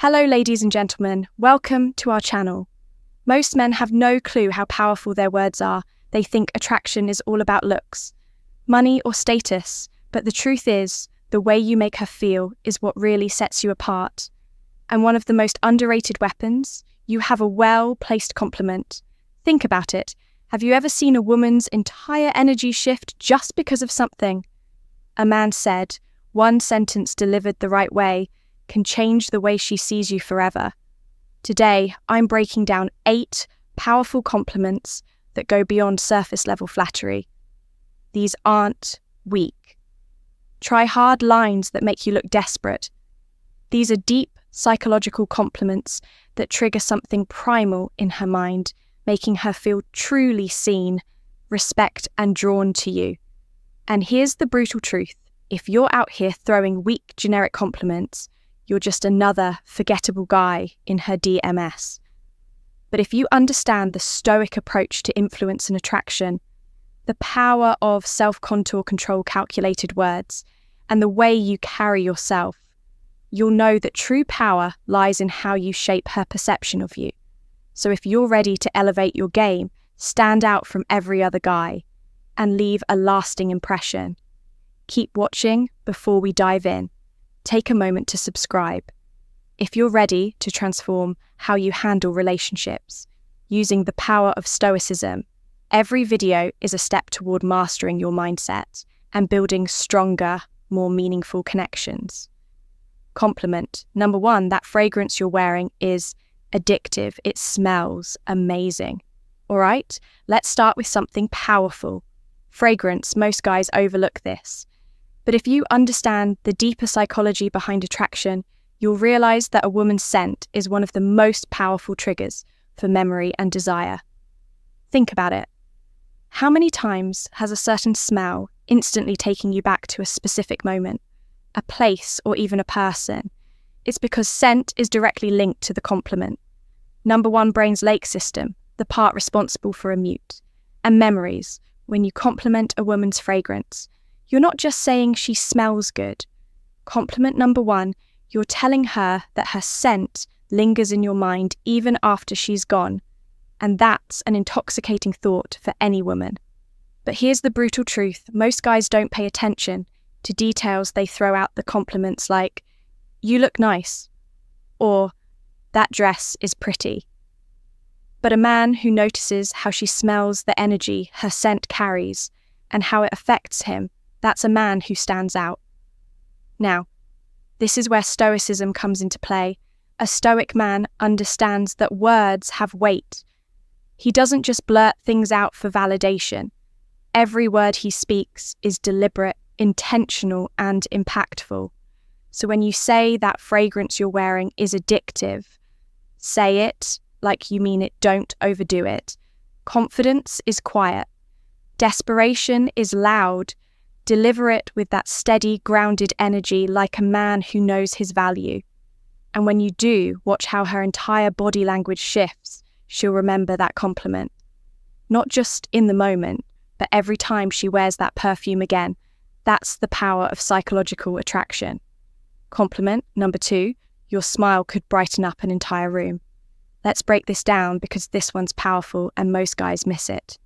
Hello, ladies and gentlemen. Welcome to our channel. Most men have no clue how powerful their words are. They think attraction is all about looks, money, or status. But the truth is, the way you make her feel is what really sets you apart. And one of the most underrated weapons, you have a well-placed compliment. Think about it. Have you ever seen a woman's entire energy shift just because of something? A man said, one sentence delivered the right way can change the way she sees you forever. Today, I'm breaking down 8 powerful compliments that go beyond surface-level flattery. These aren't weak. Try hard lines that make you look desperate. These are deep psychological compliments that trigger something primal in her mind, making her feel truly seen, respect, and drawn to you. And here's the brutal truth. If you're out here throwing weak generic compliments, you're just another forgettable guy in her DMS. But if you understand the stoic approach to influence and attraction, the power of self-contour control calculated words, and the way you carry yourself, you'll know that true power lies in how you shape her perception of you. So if you're ready to elevate your game, stand out from every other guy, and leave a lasting impression, keep watching before we dive in. Take a moment to subscribe. If you're ready to transform how you handle relationships using the power of stoicism, every video is a step toward mastering your mindset and building stronger, more meaningful connections. Compliment. Number 1, that fragrance you're wearing is addictive. It smells amazing. All right, let's start with something powerful. Fragrance, most guys overlook this. But if you understand the deeper psychology behind attraction, you'll realize that a woman's scent is one of the most powerful triggers for memory and desire. Think about it. How many times has a certain smell instantly taken you back to a specific moment, a place, or even a person? It's because scent is directly linked to the compliment. Number 1, brain's lake system, the part responsible for a mute. And memories. When you compliment a woman's fragrance, you're not just saying she smells good. Compliment number 1, you're telling her that her scent lingers in your mind even after she's gone. And that's an intoxicating thought for any woman. But here's the brutal truth. Most guys don't pay attention to details. They throw out the compliments like, "You look nice," or "That dress is pretty." But a man who notices how she smells, the energy her scent carries, and how it affects him, that's a man who stands out. Now, this is where stoicism comes into play. A stoic man understands that words have weight. He doesn't just blurt things out for validation. Every word he speaks is deliberate, intentional, and impactful. So when you say that fragrance you're wearing is addictive, say it like you mean it, don't overdo it. Confidence is quiet. Desperation is loud. Deliver it with that steady, grounded energy like a man who knows his value. And when you do, watch how her entire body language shifts. She'll remember that compliment. Not just in the moment, but every time she wears that perfume again. That's the power of psychological attraction. Compliment number 2, your smile could brighten up an entire room. Let's break this down because this one's powerful and most guys miss it.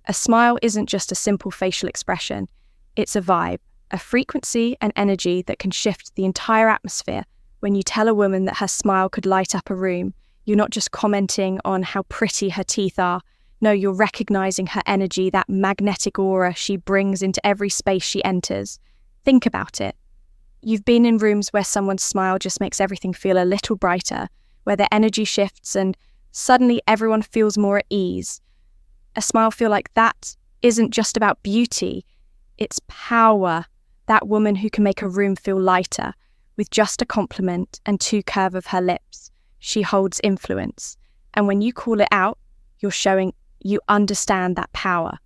A smile isn't just a simple facial expression. It's a vibe, a frequency and energy that can shift the entire atmosphere. When you tell a woman that her smile could light up a room, you're not just commenting on how pretty her teeth are. No, you're recognizing her energy, that magnetic aura she brings into every space she enters. Think about it. You've been in rooms where someone's smile just makes everything feel a little brighter, where their energy shifts and suddenly everyone feels more at ease. A smile feel like that isn't just about beauty. It's power, that woman who can make a room feel lighter. With just a compliment and 2 curve of her lips, she holds influence. And when you call it out, you're showing you understand that power.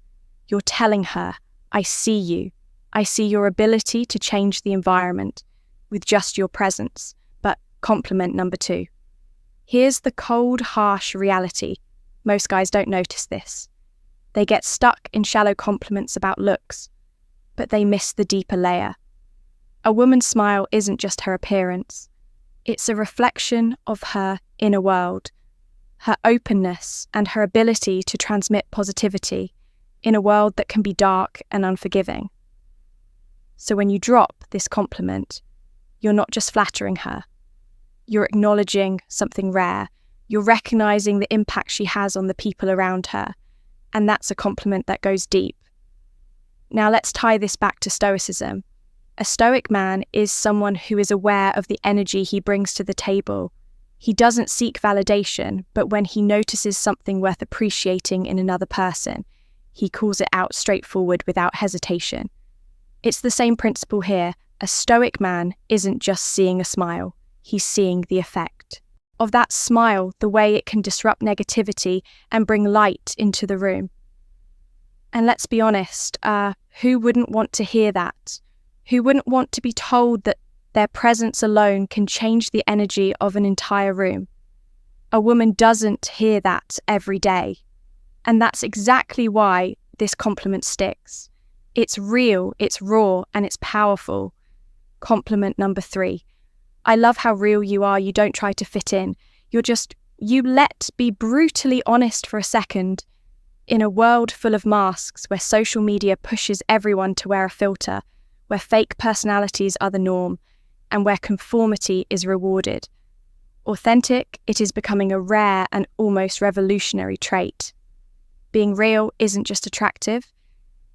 You're telling her, I see you. I see your ability to change the environment with just your presence. But compliment number 2. Here's the cold, harsh reality. Most guys don't notice this. They get stuck in shallow compliments about looks, but they miss the deeper layer. A woman's smile isn't just her appearance. It's a reflection of her inner world, her openness and her ability to transmit positivity in a world that can be dark and unforgiving. So when you drop this compliment, you're not just flattering her. You're acknowledging something rare. You're recognizing the impact she has on the people around her. And that's a compliment that goes deep. Now let's tie this back to Stoicism. A Stoic man is someone who is aware of the energy he brings to the table. He doesn't seek validation, but when he notices something worth appreciating in another person, he calls it out straightforward without hesitation. It's the same principle here. A Stoic man isn't just seeing a smile, he's seeing the effect of that smile, the way it can disrupt negativity and bring light into the room. And let's be honest, who wouldn't want to hear that? Who wouldn't want to be told that their presence alone can change the energy of an entire room? A woman doesn't hear that every day. And that's exactly why this compliment sticks. It's real, it's raw, and it's powerful. Compliment number 3. I love how real you are. You don't try to fit in. You be brutally honest for a second. In a world full of masks, where social media pushes everyone to wear a filter, where fake personalities are the norm, and where conformity is rewarded. Authentic, it is becoming a rare and almost revolutionary trait. Being real isn't just attractive,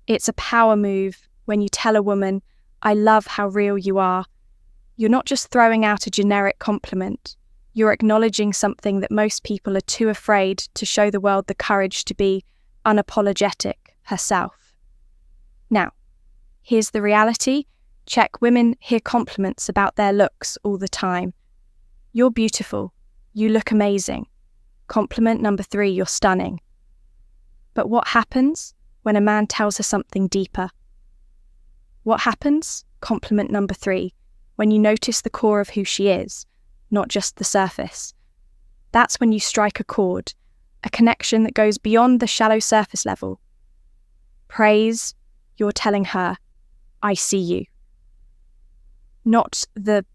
it's a power move. When you tell a woman, I love how real you are, you're not just throwing out a generic compliment, you're acknowledging something that most people are too afraid to show the world the courage to be unapologetic herself. Now, here's the reality. Check, women hear compliments about their looks all the time. You're beautiful. You look amazing. Compliment number 3, you're stunning. But what happens when a man tells her something deeper? What happens? Compliment number 3, when you notice the core of who she is, not just the surface. That's when you strike a chord, a connection that goes beyond the shallow surface level. Praise, you're telling her, I see you. Not the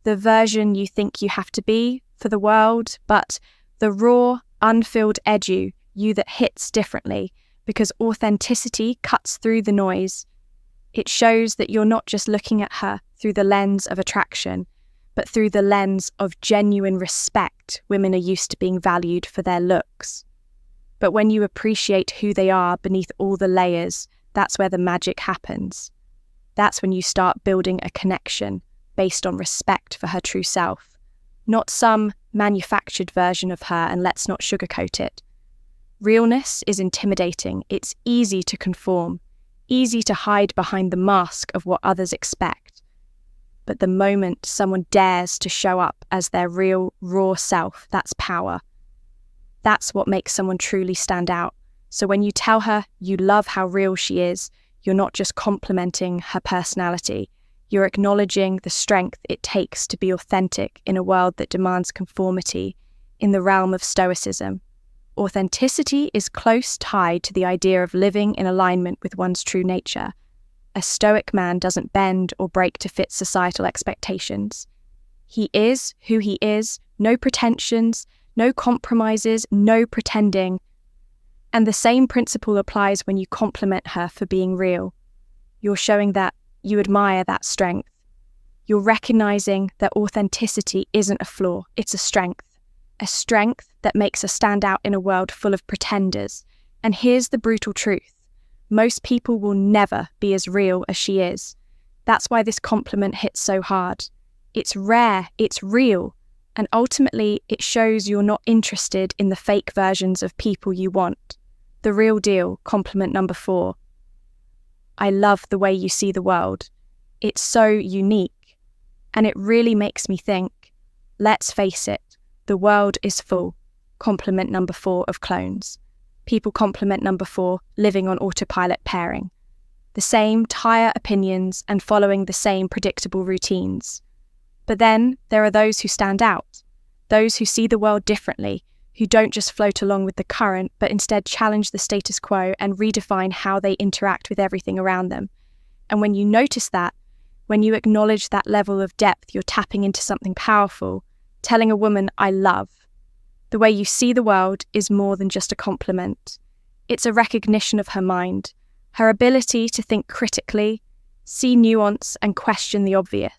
version you think you have to be for the world, but the raw, unfilled edu, you that hits differently, because authenticity cuts through the noise. It shows that you're not just looking at her through the lens of attraction, but through the lens of genuine respect. Women are used to being valued for their looks. But when you appreciate who they are beneath all the layers, that's where the magic happens. That's when you start building a connection based on respect for her true self, not some manufactured version of her, and let's not sugarcoat it. Realness is intimidating. It's easy to conform, easy to hide behind the mask of what others expect. But the moment someone dares to show up as their real, raw self, that's power. That's what makes someone truly stand out. So when you tell her you love how real she is, you're not just complimenting her personality, you're acknowledging the strength it takes to be authentic in a world that demands conformity. In the realm of Stoicism, authenticity is close tied to the idea of living in alignment with one's true nature. A Stoic man doesn't bend or break to fit societal expectations. He is who he is, no pretensions, no compromises, no pretending. And the same principle applies when you compliment her for being real. You're showing that you admire that strength. You're recognizing that authenticity isn't a flaw, it's a strength that makes us stand out in a world full of pretenders. And here's the brutal truth. Most people will never be as real as she is. That's why this compliment hits so hard. It's rare, it's real, and ultimately it shows you're not interested in the fake versions of people you want. The real deal, compliment number 4. I love the way you see the world. It's so unique, and it really makes me think. Let's face it, the world is full. Compliment number 4 of clones. People compliment number 4, living on autopilot pairing. The same tire opinions and following the same predictable routines. But then there are those who stand out, those who see the world differently, who don't just float along with the current, but instead challenge the status quo and redefine how they interact with everything around them. And when you notice that, When you acknowledge that level of depth, you're tapping into something powerful, telling a woman, I love. The way you see the world is more than just a compliment. It's a recognition of her mind, her ability to think critically, see nuance, and question the obvious.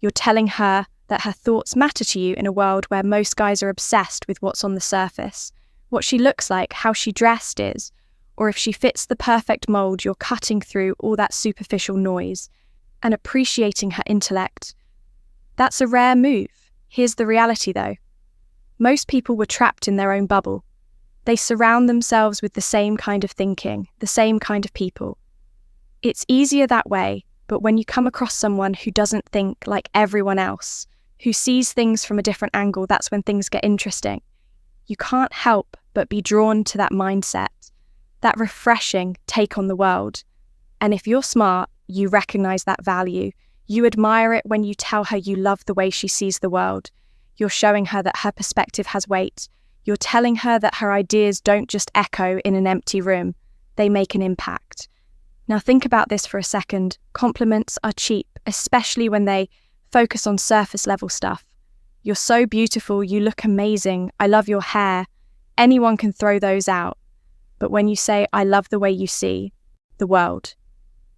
You're telling her that her thoughts matter to you in a world where most guys are obsessed with what's on the surface, what she looks like, how she dressed is, or if she fits the perfect mold. You're cutting through all that superficial noise and appreciating her intellect. That's a rare move. Here's the reality, though. Most people were trapped in their own bubble. They surround themselves with the same kind of thinking, the same kind of people. It's easier that way, but when you come across someone who doesn't think like everyone else, who sees things from a different angle, that's when things get interesting. You can't help but be drawn to that mindset, that refreshing take on the world. And if you're smart, you recognize that value. You admire it when you tell her you love the way she sees the world. You're showing her that her perspective has weight. You're telling her that her ideas don't just echo in an empty room. They make an impact. Now think about this for a second. Compliments are cheap, especially when they focus on surface level stuff. You're so beautiful, you look amazing, I love your hair. Anyone can throw those out. But when you say, I love the way you see the world,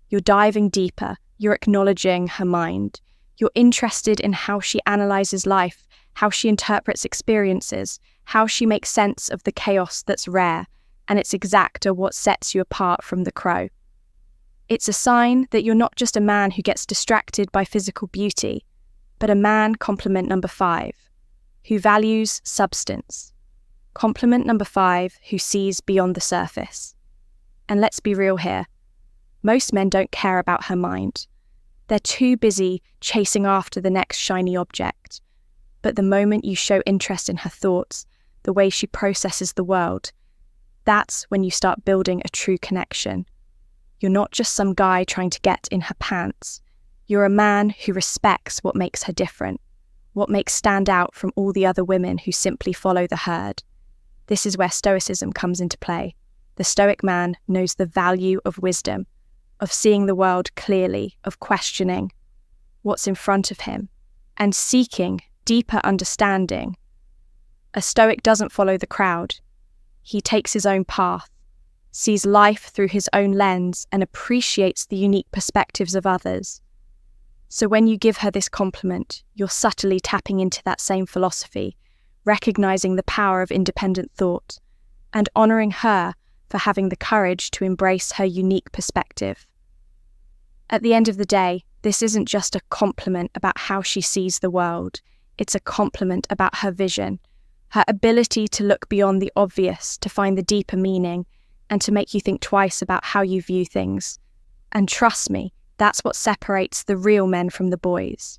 you're diving deeper, you're acknowledging her mind. You're interested in how she analyzes life, how she interprets experiences, how she makes sense of the chaos that's rare, and it's exactly what sets you apart from the crow. It's a sign that you're not just a man who gets distracted by physical beauty, but a man, compliment number 5, who values substance. Compliment number 5, who sees beyond the surface. And let's be real here. Most men don't care about her mind. They're too busy chasing after the next shiny object. But the moment you show interest in her thoughts, the way she processes the world, that's when you start building a true connection. You're not just some guy trying to get in her pants. You're a man who respects what makes her different, what makes stand out from all the other women who simply follow the herd. This is where stoicism comes into play. The stoic man knows the value of wisdom, of seeing the world clearly, of questioning what's in front of him, and seeking deeper understanding. A stoic doesn't follow the crowd. He takes his own path, sees life through his own lens, and appreciates the unique perspectives of others. So when you give her this compliment, you're subtly tapping into that same philosophy, recognizing the power of independent thought, and honoring her for having the courage to embrace her unique perspective. At the end of the day, this isn't just a compliment about how she sees the world. It's a compliment about her vision, her ability to look beyond the obvious, to find the deeper meaning, and to make you think twice about how you view things. And trust me, that's what separates the real men from the boys.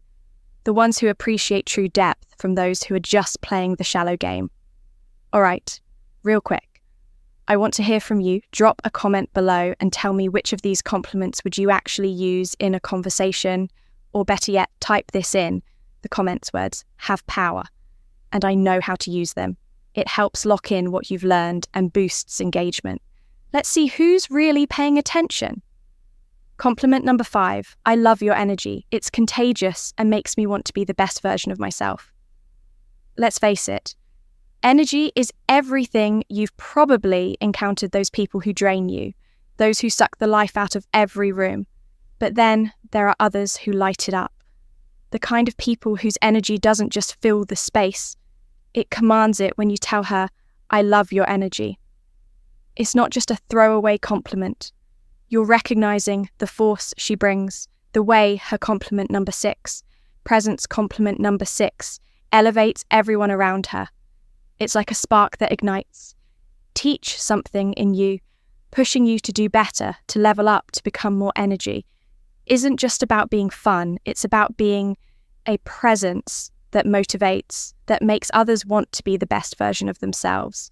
The ones who appreciate true depth from those who are just playing the shallow game. All right, real quick. I want to hear from you. Drop a comment below and tell me which of these compliments would you actually use in a conversation, or better yet, type this in the comments words, have power, and I know how to use them. It helps lock in what you've learned and boosts engagement. Let's see who's really paying attention. Compliment number 5, I love your energy. It's contagious and makes me want to be the best version of myself. Let's face it, energy is everything. You've probably encountered those people who drain you, those who suck the life out of every room. But then there are others who light it up. The kind of people whose energy doesn't just fill the space, it commands it when you tell her, I love your energy. It's not just a throwaway compliment. You're recognizing the force she brings, the way her compliment number 6, presence compliment number 6, elevates everyone around her. It's like a spark that ignites. Teach something in you, pushing you to do better, to level up, to become more energy. Isn't just about being fun, it's about being a presence that motivates, that makes others want to be the best version of themselves.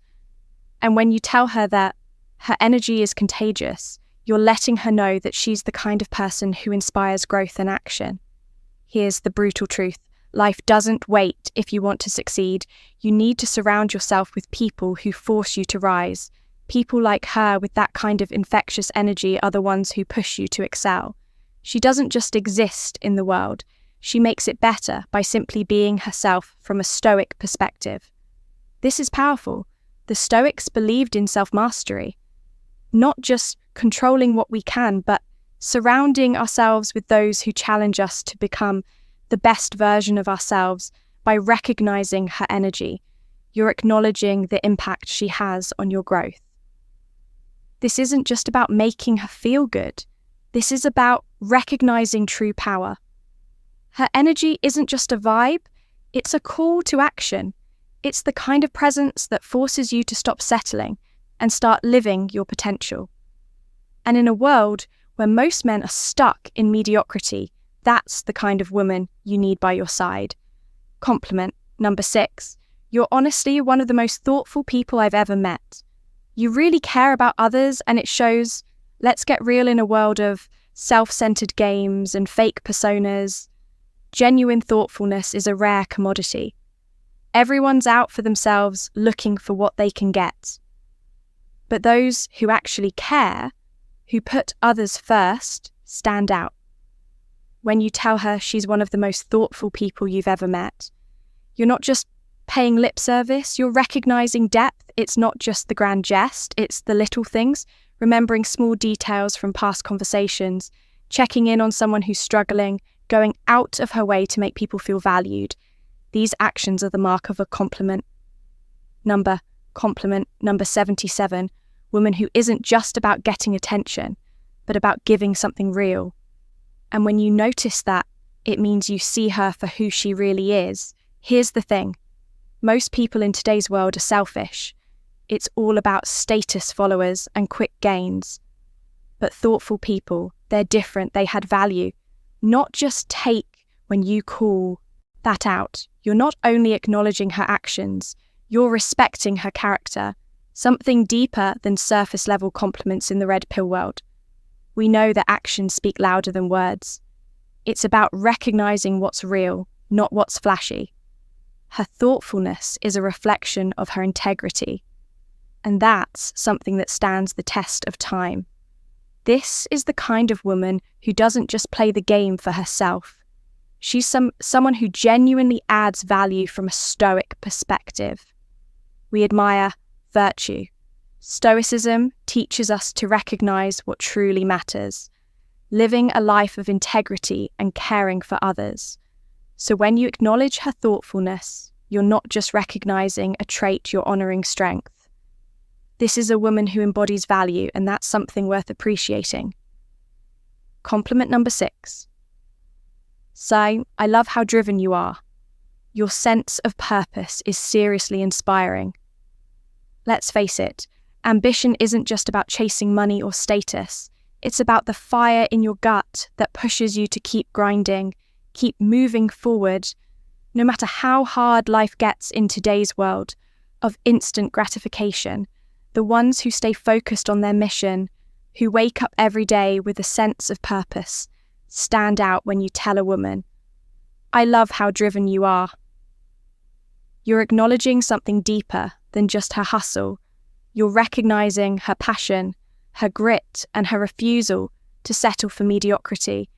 And when you tell her that her energy is contagious, you're letting her know that she's the kind of person who inspires growth and action. Here's the brutal truth. Life doesn't wait if you want to succeed. You need to surround yourself with people who force you to rise. People like her with that kind of infectious energy are the ones who push you to excel. She doesn't just exist in the world, she makes it better by simply being herself from a Stoic perspective. This is powerful. The Stoics believed in self-mastery, not just controlling what we can, but surrounding ourselves with those who challenge us to become the best version of ourselves by recognizing her energy. You're acknowledging the impact she has on your growth. This isn't just about making her feel good. This is about recognizing true power. Her energy isn't just a vibe, it's a call to action. It's the kind of presence that forces you to stop settling and start living your potential. And in a world where most men are stuck in mediocrity, that's the kind of woman you need by your side. Compliment number 6. You're honestly one of the most thoughtful people I've ever met. You really care about others, and it shows. Let's get real in a world of self-centered games and fake personas. Genuine thoughtfulness is a rare commodity. Everyone's out for themselves, looking for what they can get. But those who actually care, who put others first, stand out. When you tell her she's one of the most thoughtful people you've ever met, you're not just paying lip service, you're recognizing depth. It's not just the grand jest, it's the little things, remembering small details from past conversations, checking in on someone who's struggling, going out of her way to make people feel valued. These actions are the mark of a compliment number 77, woman who isn't just about getting attention, but about giving something real. And when you notice that, it means you see her for who she really is. Here's the thing. Most people in today's world are selfish. It's all about status followers and quick gains. But thoughtful people, they're different, they had value. Not just take when you call that out. You're not only acknowledging her actions, you're respecting her character, something deeper than surface-level compliments in the red pill world. We know that actions speak louder than words. It's about recognizing what's real, not what's flashy. Her thoughtfulness is a reflection of her integrity, and that's something that stands the test of time. This is the kind of woman who doesn't just play the game for herself. She's someone who genuinely adds value from a Stoic perspective. We admire virtue. Stoicism teaches us to recognize what truly matters, living a life of integrity and caring for others. So when you acknowledge her thoughtfulness, you're not just recognizing a trait, you're honoring strength. This is a woman who embodies value, and that's something worth appreciating. Compliment number 6. Sai, I love how driven you are. Your sense of purpose is seriously inspiring. Let's face it, ambition isn't just about chasing money or status. It's about the fire in your gut that pushes you to keep grinding, keep moving forward, no matter how hard life gets in today's world of instant gratification. The ones who stay focused on their mission, who wake up every day with a sense of purpose, stand out when you tell a woman, I love how driven you are. You're acknowledging something deeper than just her hustle. You're recognizing her passion, her grit, and her refusal to settle for mediocrity.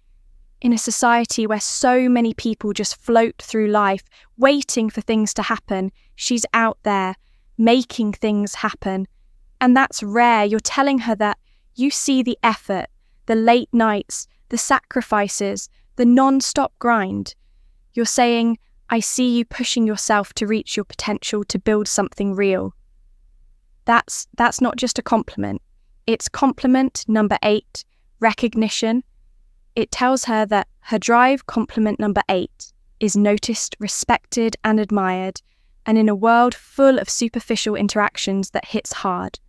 In a society where so many people just float through life, waiting for things to happen, she's out there, making things happen. And that's rare. You're telling her that you see the effort, the late nights, the sacrifices, the non-stop grind. You're saying, I see you pushing yourself to reach your potential, to build something real. That's not just a compliment. It's compliment number 8, recognition. It tells her that her drive, compliment number 8, is noticed, respected, and admired, and in a world full of superficial interactions that hits hard.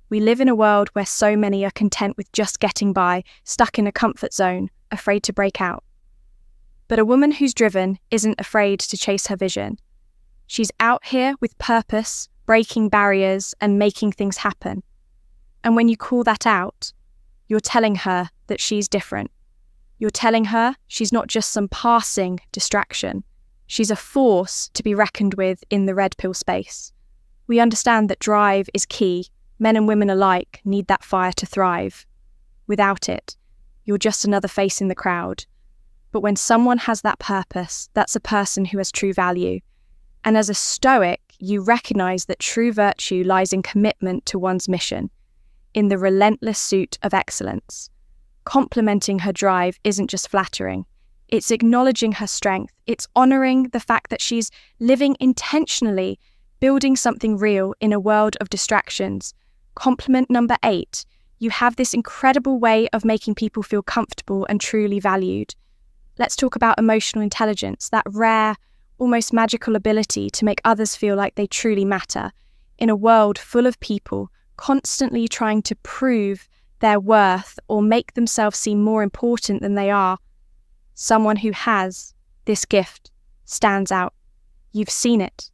We live in a world where so many are content with just getting by, stuck in a comfort zone, afraid to break out. But a woman who's driven isn't afraid to chase her vision. She's out here with purpose, breaking barriers, and making things happen. And when you call that out, you're telling her that she's different. You're telling her she's not just some passing distraction. She's a force to be reckoned with in the red pill space. We understand that drive is key. Men and women alike need that fire to thrive. Without it, you're just another face in the crowd. But when someone has that purpose, that's a person who has true value. And as a Stoic, you recognize that true virtue lies in commitment to one's mission, in the relentless pursuit of excellence. Complimenting her drive isn't just flattering. It's acknowledging her strength. It's honoring the fact that she's living intentionally, building something real in a world of distractions. Compliment number 8. You have this incredible way of making people feel comfortable and truly valued. Let's talk about emotional intelligence, that rare, almost magical ability to make others feel like they truly matter in a world full of people constantly trying to prove their worth or make themselves seem more important than they are. Someone who has this gift stands out. You've seen it.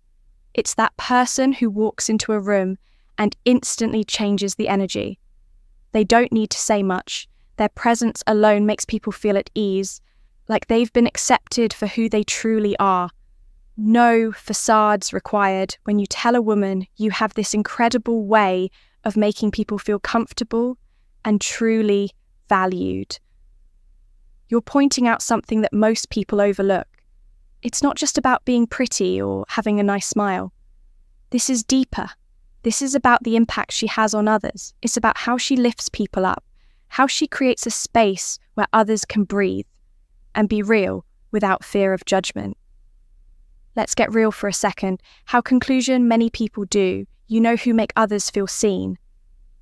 It's that person who walks into a room and instantly changes the energy. They don't need to say much. Their presence alone makes people feel at ease, like they've been accepted for who they truly are. No facades required when you tell a woman you have this incredible way of making people feel comfortable and truly valued. You're pointing out something that most people overlook. It's not just about being pretty or having a nice smile. This is deeper. This is about the impact she has on others. It's about how she lifts people up, how she creates a space where others can breathe and be real without fear of judgment. Let's get real for a second. How conclusion many people do, who make others feel seen.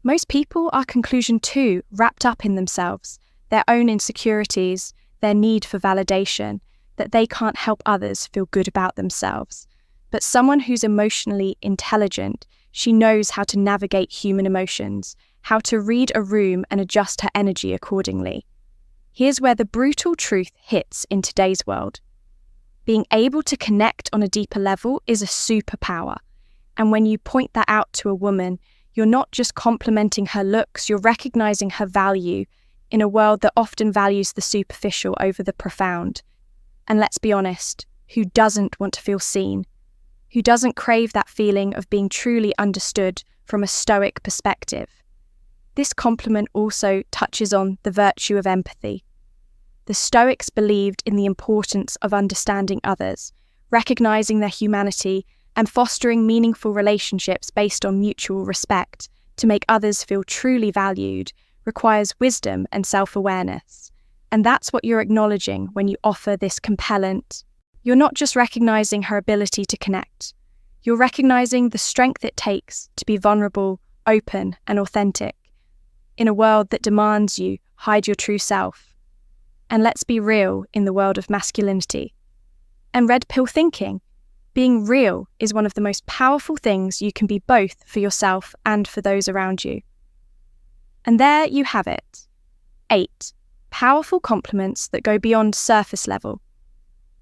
Most people are conclusion too, wrapped up in themselves, their own insecurities, their need for validation, that they can't help others feel good about themselves. But someone who's emotionally intelligent, she knows how to navigate human emotions, how to read a room and adjust her energy accordingly. Here's where the brutal truth hits in today's world. Being able to connect on a deeper level is a superpower. And when you point that out to a woman, you're not just complimenting her looks, you're recognizing her value in a world that often values the superficial over the profound. And let's be honest, who doesn't want to feel seen? Who doesn't crave that feeling of being truly understood from a Stoic perspective? This compliment also touches on the virtue of empathy. The Stoics believed in the importance of understanding others, recognizing their humanity, and fostering meaningful relationships based on mutual respect. To make others feel truly valued requires wisdom and self-awareness. And that's what you're acknowledging when you offer this compellant. You're not just recognizing her ability to connect. You're recognizing the strength it takes to be vulnerable, open, and authentic in a world that demands you hide your true self. And let's be real in the world of masculinity. And red pill thinking. Being real is one of the most powerful things you can be, both for yourself and for those around you. And there you have it. 8 powerful compliments that go beyond surface level.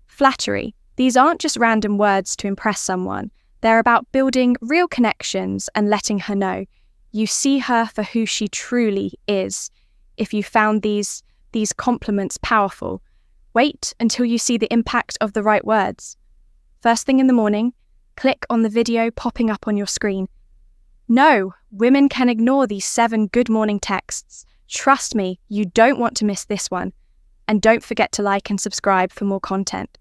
Flattery. These aren't just random words to impress someone. They're about building real connections and letting her know you see her for who she truly is. If you found these compliments powerful, wait until you see the impact of the right words. First thing in the morning, click on the video popping up on your screen. No, women can ignore these 7 good morning texts. Trust me, you don't want to miss this one. And don't forget to like and subscribe for more content.